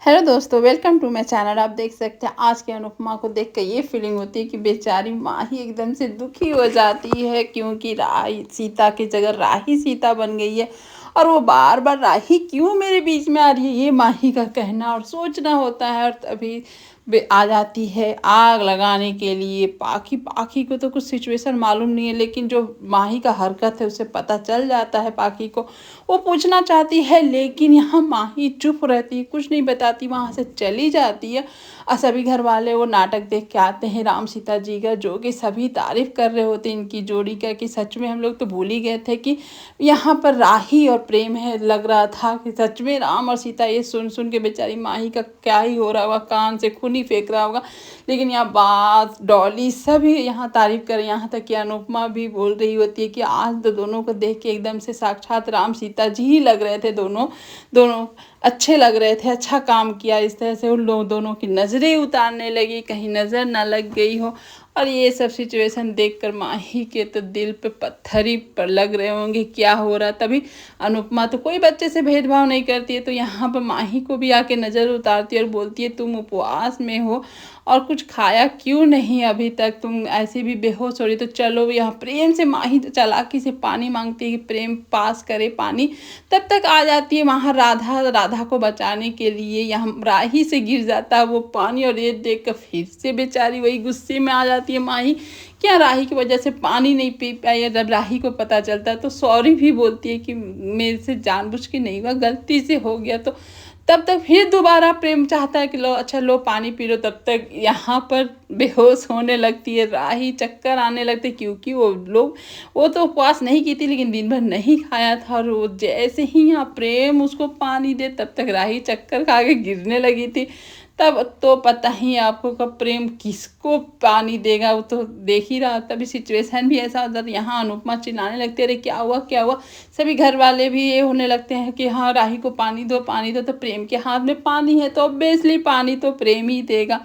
Hello दोस्तों, welcome to my channel. आप देख सकते हैं आज के अनुपमा को देख कर ये फीलिंग होती है कि बेचारी माँ ही एकदम से दुखी हो जाती है, क्योंकि राही सीता की जगह राही सीता बन गई है। और वो बार बार राही क्यों मेरे बीच में आ रही है, ये माही का कहना और सोचना होता है। और तभी आ जाती है आग लगाने के लिए। पाखी पाखी को तो कुछ सिचुएशन मालूम नहीं है, लेकिन जो माही का हरकत है उसे पता चल जाता है पाखी को। वो पूछना चाहती है, लेकिन यहाँ माही चुप रहती है, कुछ नहीं बताती, वहाँ से चली जाती है। और सभी घर वाले वो नाटक देख के आते हैं राम सीता जी का, जो कि सभी तारीफ कर रहे होते हैं इनकी जोड़ी का, कि सच में हम लोग तो भूल ही गए थे कि यहाँ पर राही और प्रेम है। लग रहा था कि सच में राम और सीता। ये सुन सुन के बेचारी माही का क्या ही हो रहा होगा, कान से खून ही फेंक रहा होगा। लेकिन यहाँ बात डॉली सभी यहाँ तारीफ कर, यहाँ तक कि अनुपमा भी बोल रही होती है कि आज तो दोनों को देख के एकदम से साक्षात राम सीता जी ही लग रहे थे। दोनों दोनों अच्छे लग रहे थे, अच्छा काम किया। इस तरह से उन लोग दोनों की नज़रें उतारने लगी, कहीं नज़र ना लग गई हो। और ये सब सिचुएशन देखकर माही के तो दिल पे पत्थर ही पर लग रहे होंगे, क्या हो रहा। तभी अनुपमा तो कोई बच्चे से भेदभाव नहीं करती है, तो यहाँ पर माही को भी आके नज़र उतारती है और बोलती है, तुम उपवास में हो और कुछ खाया क्यों नहीं अभी तक, तुम ऐसे भी बेहोश हो रही। तो चलो यहाँ प्रेम से माही तो चालाकी से पानी मांगती है कि प्रेम पास करे पानी। तब तक आ जाती है वहाँ राधा, राधा को बचाने के लिए। यहाँ राही से गिर जाता है वो पानी, और ये देख कर फिर से बेचारी वही गुस्से में आ जाती है माही, क्या राही की वजह से पानी नहीं पी पाई है। जब राही को पता चलता है तो सॉरी भी बोलती है कि मेरे से जानबूझ के नहीं हुआ, गलती से हो गया। तो तब तक फिर दोबारा प्रेम चाहता है कि लो अच्छा लो पानी पी लो। तब तक यहाँ पर बेहोश होने लगती है राही, चक्कर आने लगते, क्योंकि वो तो उपवास नहीं की थी, लेकिन दिन भर नहीं खाया था। और वो जैसे ही यहाँ प्रेम उसको पानी दे, तब तक राही चक्कर खा के गिरने लगी थी। तब तो पता ही आपको कब प्रेम किसको पानी देगा, वो तो देख ही रहा। तभी सिचुएशन भी ऐसा होता है। यहाँ अनुपमा चिल्लाने लगती है, अरे क्या हुआ क्या हुआ। सभी घर वाले भी ये होने लगते हैं कि हाँ राही को पानी दो पानी दो। तो प्रेम के हाथ में पानी है तो ऑब्वियसली पानी तो प्रेम ही देगा,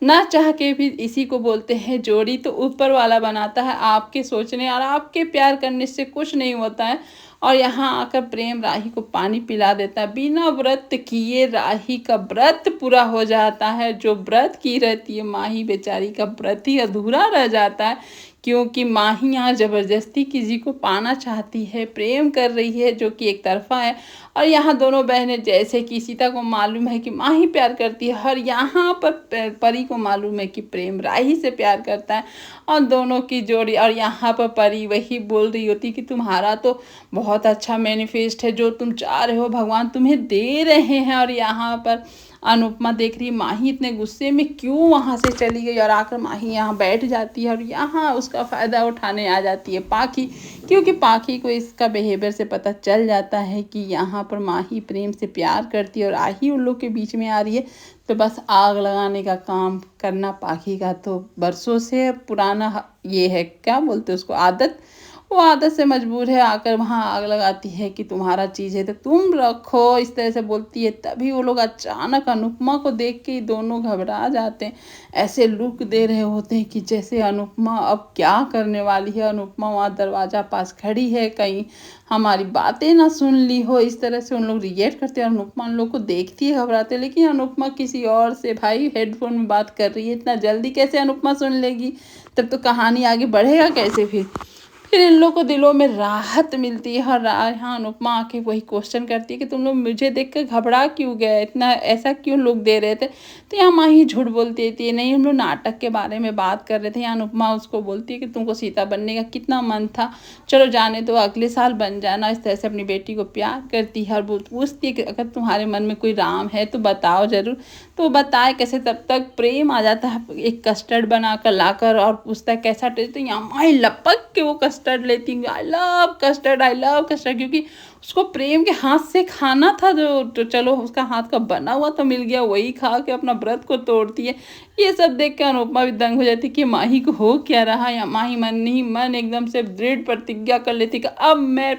ना चाह के भी। इसी को बोलते हैं जोड़ी तो ऊपर वाला बनाता है। आपके सोचने और आपके प्यार करने से कुछ नहीं होता है। और यहाँ आकर प्रेम राही को पानी पिला देता है। बिना व्रत किए राही का व्रत पूरा हो जाता है। जो व्रत की रहती है माही, बेचारी का व्रत ही अधूरा रह जाता है, क्योंकि माही यहाँ जबरदस्ती किसी को पाना चाहती है, प्रेम कर रही है, जो कि एक तरफा है। और यहाँ दोनों बहनें, जैसे कि सीता को मालूम है कि माही प्यार करती है, और यहाँ पर परी को मालूम है कि प्रेम राही से प्यार करता है। और दोनों की जोड़ी, और यहाँ पर परी वही बोल रही होती कि तुम्हारा तो बहुत अच्छा मैनिफेस्ट है, जो तुम चाह रहे हो भगवान तुम्हें दे रहे हैं। और यहाँ पर अनुपमा देख रही माही इतने गुस्से में क्यों वहाँ से चली गई, और आकर माही यहाँ बैठ जाती है। और यहाँ उसका फ़ायदा उठाने आ जाती है पाखी, क्योंकि पाखी को इसका बिहेवियर से पता चल जाता है कि यहाँ पर माही प्रेम से प्यार करती है और आही उन लोग के बीच में आ रही है। तो बस आग लगाने का काम करना पाखी का तो बरसों से पुराना ये है, क्या बोलते हैं उसको, आदत। वो आदत से मजबूर है, आकर वहाँ आग लगाती है कि तुम्हारा चीज़ है तो तुम रखो, इस तरह से बोलती है। तभी वो लोग अचानक अनुपमा को देख के दोनों घबरा जाते हैं। ऐसे लुक दे रहे होते हैं कि जैसे अनुपमा अब क्या करने वाली है। अनुपमा वहाँ दरवाज़ा पास खड़ी है, कहीं हमारी बातें ना सुन ली हो। इस तरह से उन लोग रिएक्ट करते हैं। अनुपमा उन लोग को देखती है, घबराते, लेकिन अनुपमा किसी और से भाई हेडफोन में बात कर रही है। इतना जल्दी कैसे अनुपमा सुन लेगी, तब तो कहानी आगे बढ़ेगा कैसे। फिर इन लोग को दिलों में राहत मिलती है। और यहाँ अनुपमा आके वही क्वेश्चन करती है कि तुम लोग मुझे देख कर घबरा क्यों गए, इतना ऐसा क्यों लोग दे रहे थे। तो यहाँ माही झूठ बोलती थी, नहीं हम लोग नाटक के बारे में बात कर रहे थे। यहाँ अनुपमा उसको बोलती है कि तुमको सीता बनने का कितना मन था, चलो जाने दो, अगले साल बन जाना। इस तरह से अपनी बेटी को प्यार करती है। और वो पूछती है कि अगर तुम्हारे मन में कोई राम है तो बताओ ज़रूर। तो बताए कैसे। तब तक प्रेम आ जाता है एक कस्टर्ड बनाकर लाकर, और पूछता है कैसा टेस्ट। तो यहाँ माही लपक के वो कस्टर्ड लेती हूँ, I love custard, I love custard, क्योंकि उसको प्रेम के हाथ से खाना था। जो तो चलो उसका हाथ का बना हुआ तो मिल गया, वही खा के अपना व्रत को तोड़ती है। ये सब देख के अनुपमा भी दंग हो जाती कि माही को हो क्या रहा। या माही मन ही मन एकदम से दृढ़ प्रतिज्ञा कर लेती कि अब मैं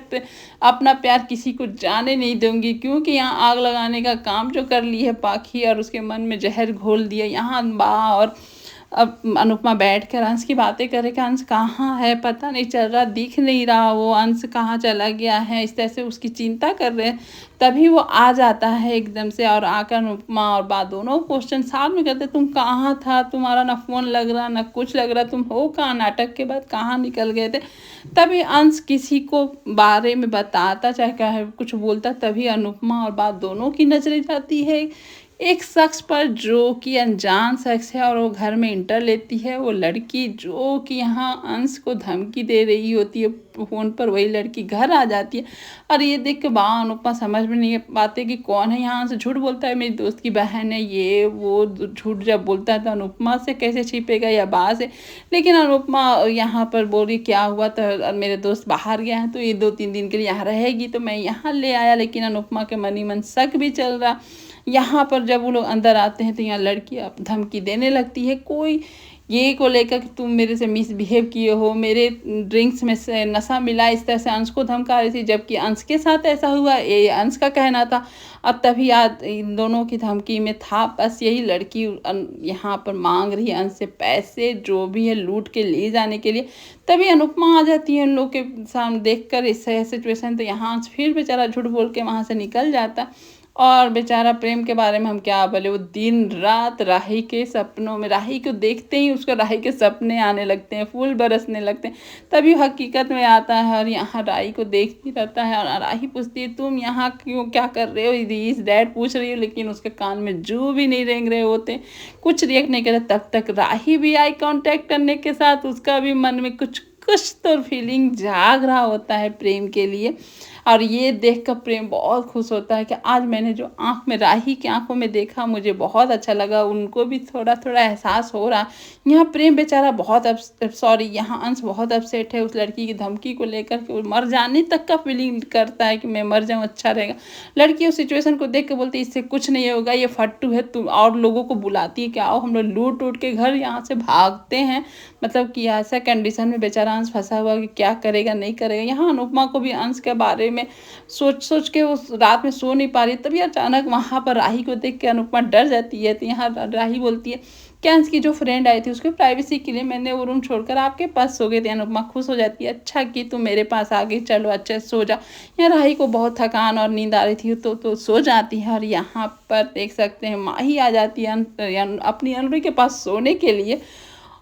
अपना प्यार किसी को जाने नहीं दूंगी, क्योंकि यहाँ आग लगाने का काम जो कर ली है पाखी, और उसके मन में जहर घोल दिया। यहाँ बा और अब अनुपमा बैठकर अंश की बातें करे कि अंश कहाँ है, पता नहीं चल रहा, दिख नहीं रहा, वो अंश कहाँ चला गया है, इस तरह से उसकी चिंता कर रहे हैं। तभी वो आ जाता है एकदम से और आकर अनुपमा और बा दोनों क्वेश्चन साथ में करते, तुम कहाँ था, तुम्हारा ना फ़ोन लग रहा ना कुछ लग रहा, तुम हो कहाँ, नाटक के बाद कहाँ निकल गए थे। तभी अंश किसी को बारे में बताता चाहे क्या कुछ बोलता, तभी अनुपमा और बा दोनों की नज़रें जाती है एक शख्स पर जो कि अनजान शख्स है और वो घर में इंटर लेती है। वो लड़की जो कि यहाँ अंश को धमकी दे रही होती है फ़ोन पर, वही लड़की घर आ जाती है और ये देख के बा अनुपमा समझ में नहीं पाते कि कौन है। यहाँ से झूठ बोलता है मेरी दोस्त की बहन है, ये वो झूठ जब बोलता है तो अनुपमा से कैसे छिपेगा या बा से। लेकिन अनुपमा यहाँ पर बोल रही क्या हुआ, तो मेरे दोस्त बाहर गया है तो ये 2-3 दिन के लिए यहाँ रहेगी तो मैं यहाँ ले आया। लेकिन अनुपमा के मन ही मन शक भी चल रहा। यहाँ पर जब वो लोग अंदर आते हैं तो यहाँ लड़की अब धमकी देने लगती है कोई ये को लेकर कि तुम मेरे से मिसबिहेव किए हो, मेरे ड्रिंक्स में से नशा मिला, इस तरह से अंश को धमका रही थी। जबकि अंश के साथ ऐसा हुआ ये अंश का कहना था। अब तभी आज इन दोनों की धमकी में था बस यही लड़की यहाँ पर मांग रही है अंश से पैसे जो भी है लूट के ले जाने के लिए। तभी अनुपमा आ जाती है उन लोग के सामने देखकर इस सिचुएशन, तो यहाँ अंश फिर बेचारा झूठ बोल के वहाँ से निकल जाता। और बेचारा प्रेम के बारे में हम क्या बोले, वो दिन रात राही के सपनों में, राही को देखते ही उसको राही के सपने आने लगते हैं, फूल बरसने लगते हैं। तभी हकीकत में आता है और यहाँ राही को देखती रहता है और राही पूछती है तुम यहाँ क्यों, क्या कर रहे हो, इस डैड पूछ रही हो। लेकिन उसके कान में जू भी नहीं रेंग रहे होते, कुछ रिएक्ट नहीं कर रहे। तब तक राही भी आई कांटेक्ट करने के साथ उसका भी मन में कुछ तो फीलिंग जाग रहा होता है प्रेम के लिए। और ये देखकर प्रेम बहुत खुश होता है कि आज मैंने जो आँख में राही की आंखों में देखा मुझे बहुत अच्छा लगा। उनको भी थोड़ा थोड़ा एहसास हो रहा। यहाँ प्रेम बेचारा बहुत यहाँ अंश बहुत अपसेट है उस लड़की की धमकी को लेकर के, वो मर जाने तक का फीलिंग करता है कि मैं मर जाऊँ अच्छा रहेगा। लड़की उस सिचुएशन को देख के बोलती इससे कुछ नहीं होगा, ये फट्टू है, तुम और लोगों को बुलाती है कि आओ हम लोग लूट उट के घर यहाँ से भागते हैं। मतलब कि ऐसा कंडीशन में बेचारा अंश फंसा हुआ कि क्या करेगा नहीं करेगा। यहाँ अनुपमा को भी अंश के बारे में सोच सोच के उस रात में सो नहीं पा रही। तभी अचानक वहाँ पर राही को देख के अनुपमा डर जाती है। तो यहाँ राही बोलती है कि अंश की जो फ्रेंड आई थी उसके प्राइवेसी के लिए मैंने वो रूम छोड़कर आपके पास सो गई थी। अनुपमा खुश हो जाती है, अच्छा कि तुम मेरे पास आ गई, चलो अच्छे सो जा। यहाँ राही को बहुत थकान और नींद आ रही थी तो सो जाती है। और यहाँ पर देख सकते हैं माही आ जाती है अपनी अनुरी के पास सोने के लिए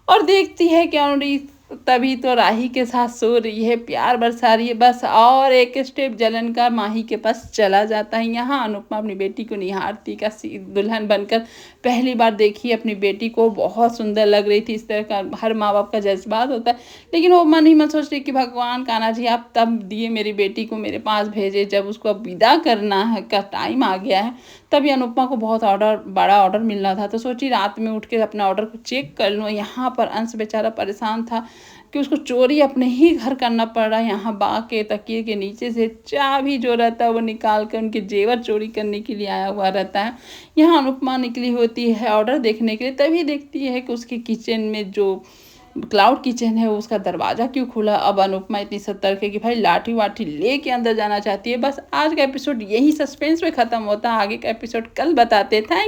और देखती है कि अनुरी तभी तो राही के साथ सो रही है, प्यार बरसा रही है। बस और एक स्टेप जलन का माही के पास चला जाता है। यहाँ अनुपमा अपनी बेटी को निहारती का दुल्हन बनकर पहली बार देखी अपनी बेटी को, बहुत सुंदर लग रही थी। इस तरह का हर माँ बाप का जज्बात होता है। लेकिन वो मन ही मन सोच रही कि भगवान कान्हा जी आप तब दिए मेरी बेटी को मेरे पास भेजे जब उसको अब विदा करना है का टाइम आ गया है। तभी अनुपमा को बहुत बड़ा ऑर्डर मिलना था तो सोची रात में उठ के अपना ऑर्डर को चेक कर लूँ। यहाँ पर अंश बेचारा परेशान था कि उसको चोरी अपने ही घर करना पड़ रहा है। यहाँ बा के तकिए के नीचे से चाबी जो रहता है वो निकाल कर उनके जेवर चोरी करने के लिए आया हुआ रहता है। यहाँ अनुपमा निकली होती है ऑर्डर देखने के लिए, तभी देखती है कि उसके किचन में जो क्लाउड किचन है उसका दरवाज़ा क्यों खुला। अब अनुपमा इतनी सतर्क है कि भाई लाठी वाठी लेके अंदर जाना चाहती है। बस आज का एपिसोड यही सस्पेंस में ख़त्म होता है, आगे का एपिसोड कल बताते। थैंक